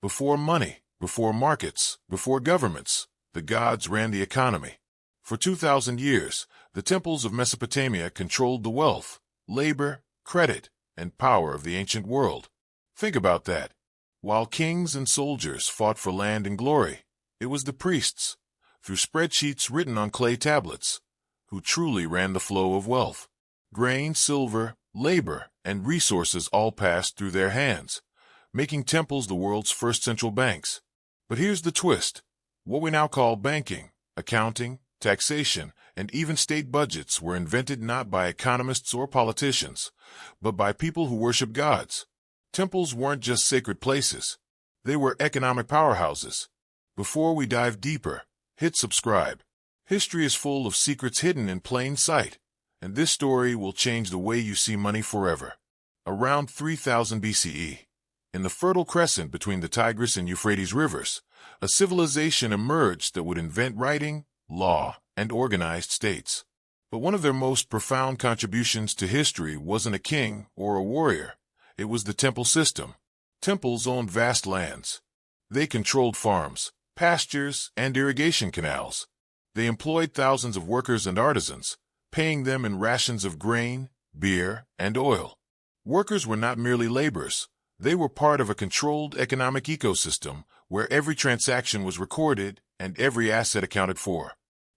Before money, before markets, before governments, the gods ran the economy. For 2,000 years, the temples of Mesopotamia controlled the wealth, labor, credit, and power of the ancient world. Think about that. While kings and soldiers fought for land and glory, it was the priests, through spreadsheets written on clay tablets, who truly ran the flow of wealth. Grain, silver, labor, and resources all passed through their hands, making temples the world's first central banks. But here's the twist. What we now call banking, accounting, taxation, and even state budgets were invented not by economists or politicians, but by people who worship gods. Temples weren't just sacred places. They were economic powerhouses. Before we dive deeper, hit subscribe. History is full of secrets hidden in plain sight, and this story will change the way you see money forever. Around 3000 BCE, in the Fertile Crescent between the Tigris and Euphrates rivers, a civilization emerged that would invent writing, law, and organized states. But one of their most profound contributions to history wasn't a king or a warrior. It was the temple system. Temples owned vast lands. They controlled farms, pastures, and irrigation canals. They employed thousands of workers and artisans, paying them in rations of grain, beer, and oil. Workers were not merely laborers. They were part of a controlled economic ecosystem where every transaction was recorded and every asset accounted for.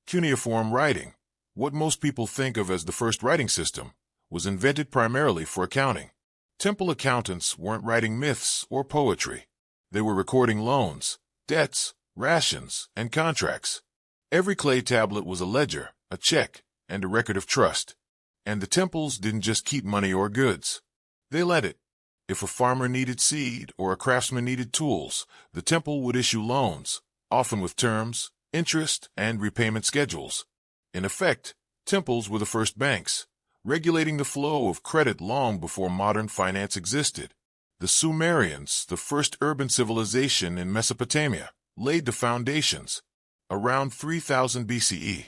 Cuneiform writing, what most people think of as the first writing system, was invented primarily for accounting. Temple accountants weren't writing myths or poetry. They were recording loans, debts, rations, and contracts. Every clay tablet was a ledger, a check, and a record of trust. And the temples didn't just keep money or goods. They lent it. If a farmer needed seed or a craftsman needed tools, the temple would issue loans, often with terms, interest, and repayment schedules. In effect, temples were the first banks, regulating the flow of credit long before modern finance existed. The Sumerians, the first urban civilization in Mesopotamia, laid the foundations. Around 3000 BCE,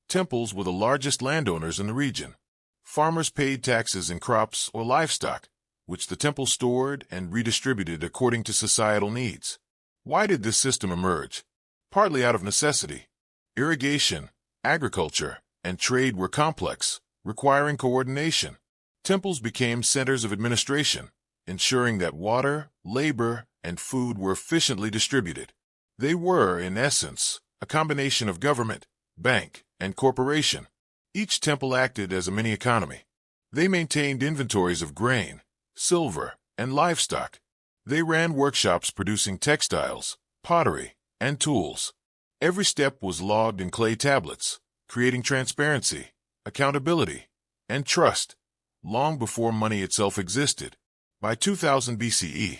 temples were the largest landowners in the region. Farmers paid taxes in crops or livestock, which the temple stored and redistributed according to societal needs. Why did this system emerge? Partly out of necessity. Irrigation, agriculture, and trade were complex, requiring coordination. Temples became centers of administration, ensuring that water, labor, and food were efficiently distributed. They were, in essence, a combination of government, bank, and corporation. Each temple acted as a mini-economy. They maintained inventories of grain, silver, and livestock. They ran workshops producing textiles, pottery, and tools. Every step was logged in clay tablets, creating transparency, accountability, and trust, long before money itself existed. By 2000 BCE,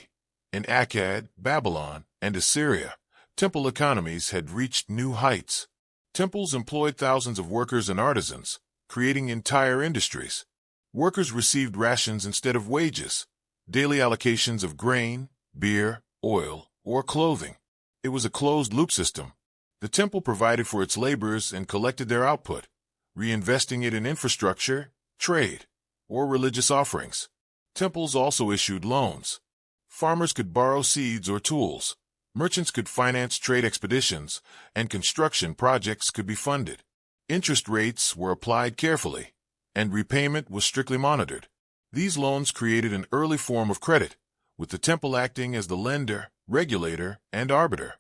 in Akkad, Babylon, and Assyria, temple economies had reached new heights. Temples employed thousands of workers and artisans, creating entire industries. Workers received rations instead of wages, daily allocations of grain, beer, oil, or clothing. It was a closed-loop system. The temple provided for its laborers and collected their output, reinvesting it in infrastructure, trade, or religious offerings. Temples also issued loans. Farmers could borrow seeds or tools. Merchants could finance trade expeditions, and construction projects could be funded. Interest rates were applied carefully, and repayment was strictly monitored. These loans created an early form of credit, with the temple acting as the lender, regulator, and arbiter,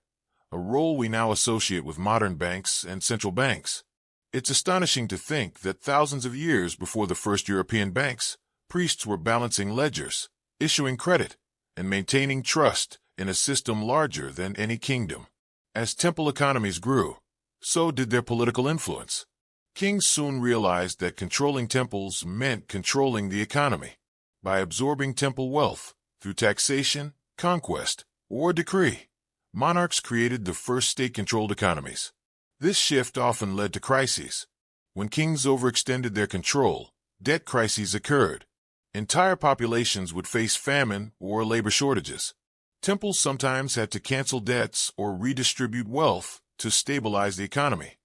a role we now associate with modern banks and central banks. It's astonishing to think that thousands of years before the first European banks, priests were balancing ledgers, issuing credit, and maintaining trust in a system larger than any kingdom. As temple economies grew, so did their political influence. Kings soon realized that controlling temples meant controlling the economy. By absorbing temple wealth through taxation, conquest, or decree, monarchs created the first state-controlled economies. This shift often led to crises. When kings overextended their control, debt crises occurred. Entire populations would face famine or labor shortages. Temples sometimes had to cancel debts or redistribute wealth to stabilize the economy.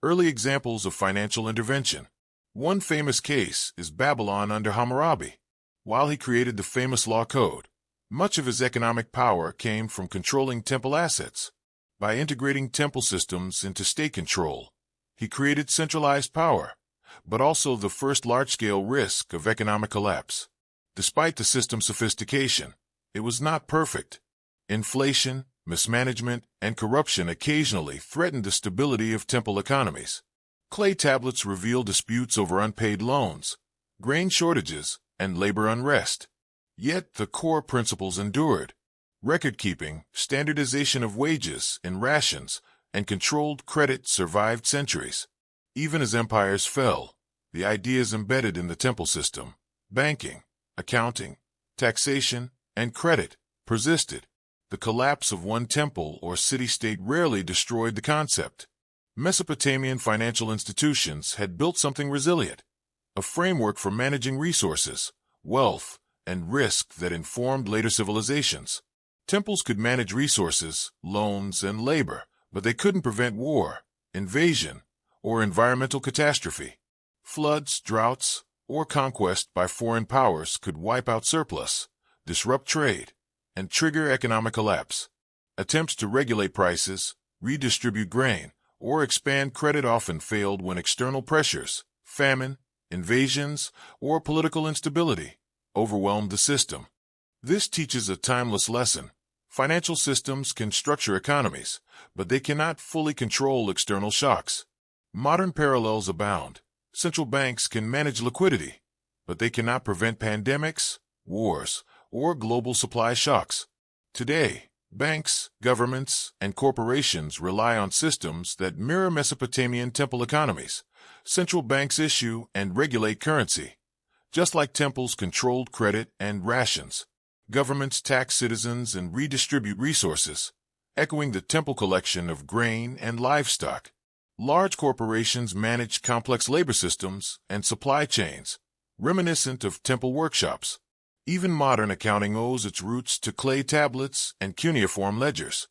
Early examples of financial intervention. One famous case is Babylon under Hammurabi. While he created the famous law code, Much of his economic power came from controlling temple assets. By integrating temple systems into state control, he created centralized power, but also the first large-scale risk of economic collapse. Despite the system's sophistication, it was not perfect. Inflation, mismanagement, and corruption occasionally threatened the stability of temple economies. Clay tablets reveal disputes over unpaid loans, grain shortages, and labor unrest. Yet the core principles endured. Record-keeping, standardization of wages and rations, and controlled credit survived centuries. Even as empires fell, the ideas embedded in the temple system, banking, accounting, taxation, and credit, persisted. The collapse of one temple or city-state rarely destroyed the concept. Mesopotamian financial institutions had built something resilient, a framework for managing resources, wealth, and risk that informed later civilizations. Temples could manage resources, loans, and labor, but they couldn't prevent war, invasion, or environmental catastrophe. Floods, droughts, or conquest by foreign powers could wipe out surplus, disrupt trade, and trigger economic collapse. Attempts to regulate prices, redistribute grain, or expand credit often failed when external pressures, famine, invasions, or political instability overwhelmed the system. This teaches a timeless lesson. Financial systems can structure economies, but they cannot fully control external shocks. Modern parallels abound. Central banks can manage liquidity, but they cannot prevent pandemics, wars, or global supply shocks. Today, banks, governments, and corporations rely on systems that mirror Mesopotamian temple economies. Central banks issue and regulate currency, just like temples controlled credit and rations. Governments tax citizens and redistribute resources, echoing the temple collection of grain and livestock. Large corporations manage complex labor systems and supply chains, reminiscent of temple workshops. Even modern accounting owes its roots to clay tablets and cuneiform ledgers.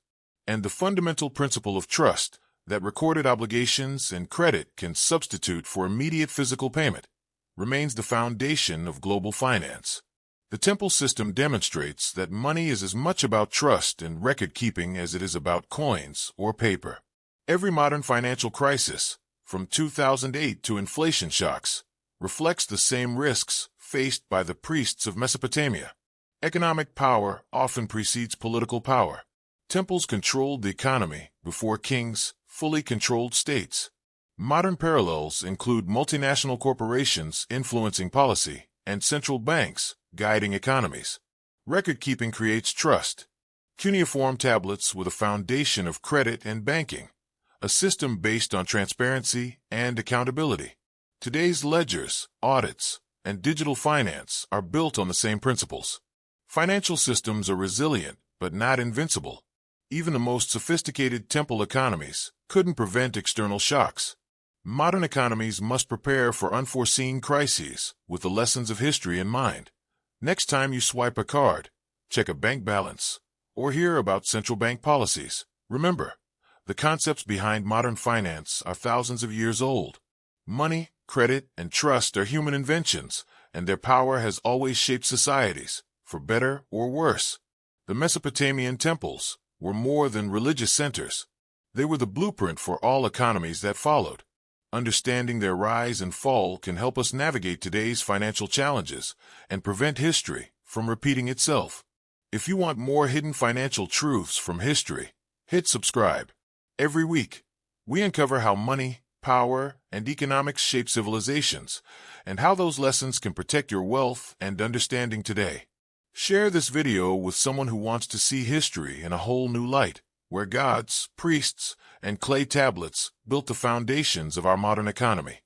And the fundamental principle of trust, that recorded obligations and credit can substitute for immediate physical payment, remains the foundation of global finance. The temple system demonstrates that money is as much about trust and record-keeping as it is about coins or paper. Every modern financial crisis, from 2008 to inflation shocks, reflects the same risks faced by the priests of Mesopotamia. Economic power often precedes political power. Temples controlled the economy before kings fully controlled states. Modern parallels include multinational corporations influencing policy and central banks guiding economies. Record-keeping creates trust. Cuneiform tablets with a foundation of credit and banking, a system based on transparency and accountability. Today's ledgers, audits, and digital finance are built on the same principles. Financial systems are resilient, but not invincible. Even the most sophisticated temple economies couldn't prevent external shocks. Modern economies must prepare for unforeseen crises with the lessons of history in mind. Next time you swipe a card, check a bank balance, or hear about central bank policies, remember, the concepts behind modern finance are thousands of years old. Money, credit, and trust are human inventions, and their power has always shaped societies, for better or worse. The Mesopotamian temples were more than religious centers. They were the blueprint for all economies that followed. Understanding their rise and fall can help us navigate today's financial challenges and prevent history from repeating itself. If you want more hidden financial truths from history, hit subscribe. Every week, we uncover how money, power, and economics shape civilizations, and how those lessons can protect your wealth and understanding today. Share this video with someone who wants to see history in a whole new light, where gods, priests, and clay tablets built the foundations of our modern economy.